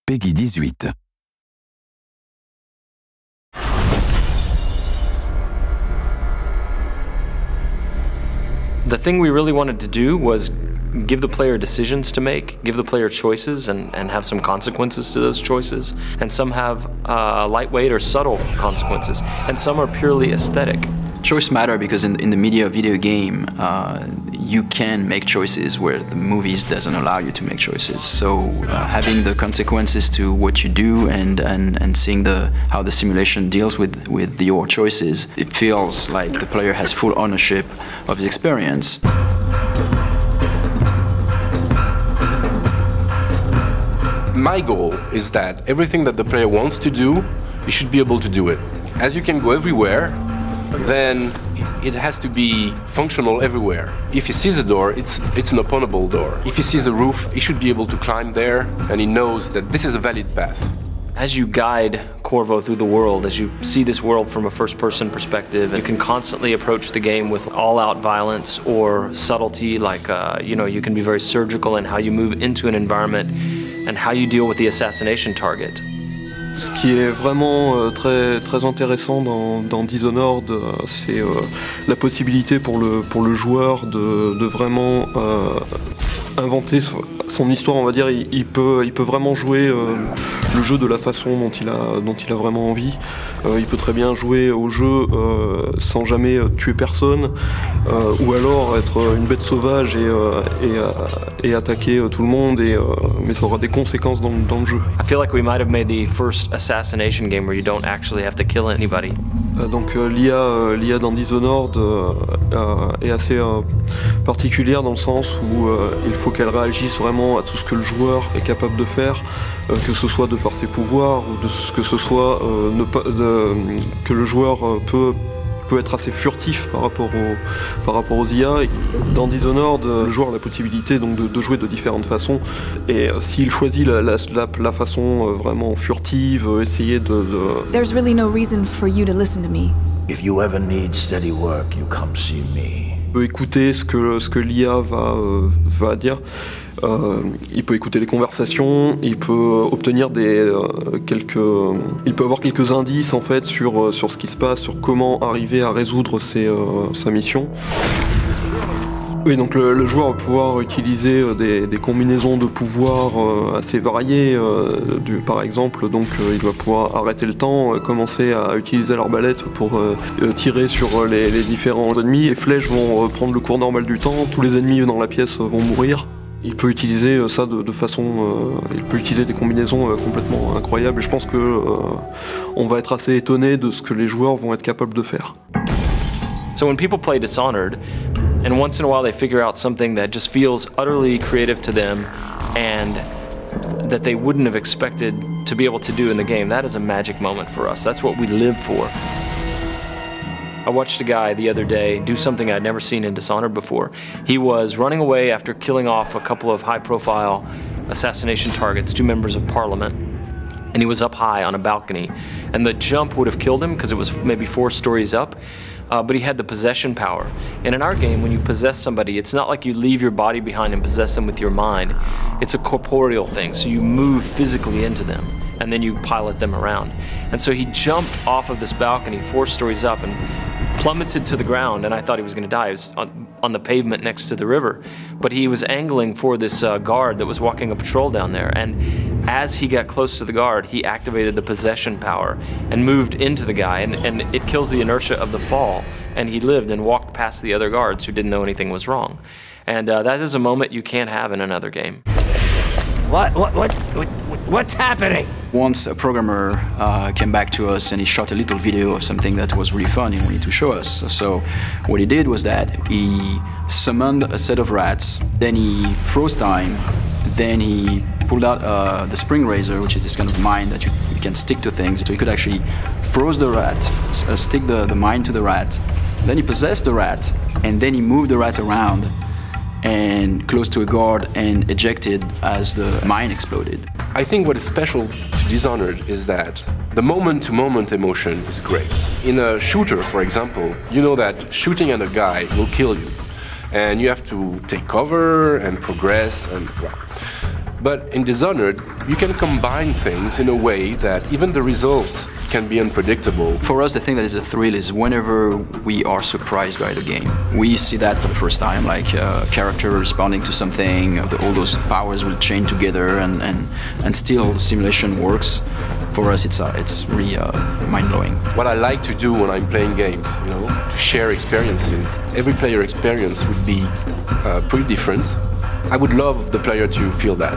Peggy 18. The thing we really wanted to do was give the player decisions to make, give the player choices and have some consequences to those choices. And some have lightweight or subtle consequences, and some are purely aesthetic. Choice matter because in the media video game, you can make choices where the movies doesn't allow you to make choices. So having the consequences to what you do and seeing how the simulation deals with your choices, it feels like the player has full ownership of his experience. My goal is that everything that the player wants to do, he should be able to do it. As you can go everywhere, then it has to be functional everywhere. If he sees a door, it's an openable door. If he sees a roof, he should be able to climb there, and he knows that this is a valid path. As you guide Corvo through the world, as you see this world from a first-person perspective, you can constantly approach the game with all-out violence or subtlety, like you can be very surgical in how you move into an environment and how you deal with the assassination target. Ce qui est vraiment très intéressant dans Dishonored, c'est la possibilité pour le joueur de vraiment inventer son histoire, on va dire. Il peut vraiment jouer le jeu de la façon dont il a vraiment envie. Il peut très bien jouer au jeu sans jamais tuer personne, ou alors être une bête sauvage et attaquer tout le monde, mais ça aura des conséquences dans le jeu. I feel like we might have made the first assassination game where you don't actually have to kill anybody. Donc l'IA dans Dishonored est assez particulière dans le sens où il faut qu'elle réagisse vraiment à tout ce que le joueur est capable de faire, que ce soit de par ses pouvoirs ou de ce que ce soit que le joueur peut être assez furtif par rapport aux IA. Dans Dishonored, le joueur a la possibilité donc de jouer de différentes façons, et s'il choisit la façon vraiment furtive, essayer de... There's really no reason for you to listen to me. If you ever need steady work, you come see me. Il peut écouter ce que l'IA va dire. Il peut écouter les conversations, il peut obtenir il peut avoir quelques indices en fait sur ce qui se passe, sur comment arriver à résoudre sa mission. Oui, donc le joueur va pouvoir utiliser des combinaisons de pouvoirs assez variées. Par exemple, donc il va pouvoir arrêter le temps, commencer à utiliser l'arbalète pour tirer sur les différents ennemis. Les flèches vont prendre le cours normal du temps, tous les ennemis dans la pièce vont mourir. Il peut utiliser ça de façon... il peut utiliser des combinaisons complètement incroyables, et je pense que on va être assez étonné de ce que les joueurs vont être capables de faire. So when people play Dishonored, and once in a while they figure out something that just feels utterly creative to them and that they wouldn't have expected to be able to do in the game, that is a magic moment for us. That's what we live for. I watched a guy the other day do something I'd never seen in Dishonored before. He was running away after killing off a couple of high-profile assassination targets, 2 members of parliament, and he was up high on a balcony. And the jump would have killed him because it was maybe 4 stories up, but he had the possession power. And in our game, when you possess somebody, it's not like you leave your body behind and possess them with your mind. It's a corporeal thing, so you move physically into them, and then you pilot them around. And so he jumped off of this balcony 4 stories up and plummeted to the ground, and I thought he was going to die. He was on the pavement next to the river, but he was angling for this guard that was walking a patrol down there, and as he got close to the guard, he activated the possession power and moved into the guy, and it kills the inertia of the fall, and he lived and walked past the other guards who didn't know anything was wrong. And that is a moment you can't have in another game. What's happening? Once a programmer came back to us and he shot a little video of something that was really fun he wanted to show us. So what he did was that he summoned a set of rats, then he froze time, then he pulled out the spring razor, which is this kind of mine that you can stick to things. So he could actually froze the rat, stick the mine to the rat, then he possessed the rat, and then he moved the rat around and close to a guard and ejected as the mine exploded. I think what is special to Dishonored is that the moment-to-moment emotion is great. In a shooter, for example, you know that shooting at a guy will kill you, and you have to take cover and progress and well. But in Dishonored, you can combine things in a way that even the result can be unpredictable. For us, the thing that is a thrill is whenever we are surprised by the game. We see that for the first time, like a character responding to something, all those powers will chain together, and still simulation works. For us, it's really mind-blowing. What I like to do when I'm playing games, you know, to share experiences. Every player experience would be pretty different. I would love the player to feel that.